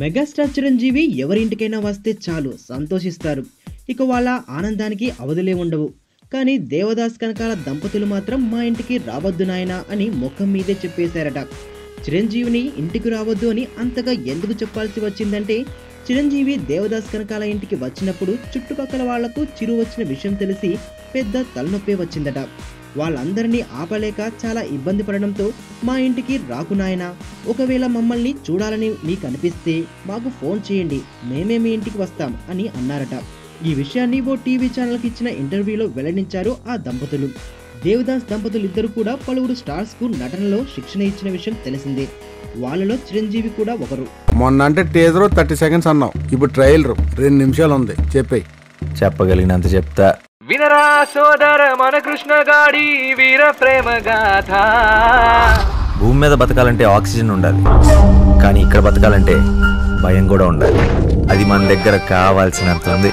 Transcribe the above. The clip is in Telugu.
మెగాస్టార్ చిరంజీవి ఎవరింటికైనా వస్తే చాలు సంతోషిస్తారు. ఇక వాళ్ళ ఆనందానికి అవధులే ఉండవు. కానీ దేవదాస్ కనకాల దంపతులు మాత్రం మా ఇంటికి రావద్దు నాయనా అని ముఖం మీదే చెప్పేశారట. చిరంజీవిని ఇంటికి రావద్దు అని అంతగా ఎందుకు చెప్పాల్సి వచ్చిందంటే, చిరంజీవి దేవదాస్ కనకాల ఇంటికి వచ్చినప్పుడు చుట్టుపక్కల వాళ్లకు చిరు వచ్చిన విషయం తెలిసి పెద్ద తలనొప్పి వచ్చిందట. వాళ్ళందరినీ ఆపలేక చాలా ఇబ్బంది పడడంతో మా ఇంటికి రాకు నాయనా, ఒకవేళ మమ్మల్ని చూడాలని మీకు అనిపిస్తే మాకు ఫోన్ చేయండి, మేమే మీ ఇంటికి వస్తాం అని అన్నారట. ఈ విషయాన్ని ఓ టీవీ ఛానల్కి ఇచ్చిన ఇంటర్వ్యూలో వెల్లడించారు ఆ దంపతులు. దేవదాస్ దంపతులు ఇద్దరు కూడా పలువురు స్టార్స్ కు నటనలో శిక్షణ ఇచ్చిన విషయం తెలిసిందే. వాళ్ళలో చిరంజీవి కూడా ఒకరు. మొన్న అంటే టీజర్ 30 సెకండ్స్ అన్నావు, ఇప్పుడు ట్రైలర్ 2 నిమిషాలు ఉంది. చెప్పగలిగినంత చెప్తా. వినరా సోదర మన కృష్ణ గాడి వీర ప్రేమ గాథ. భూమి మీద బతకాలంటే ఆక్సిజన్ ఉండాలి, కానీ ఇక్కడ బతకాలంటే భయం కూడా ఉండాలి. అది మన దగ్గర కావాల్సినంత ఉంది.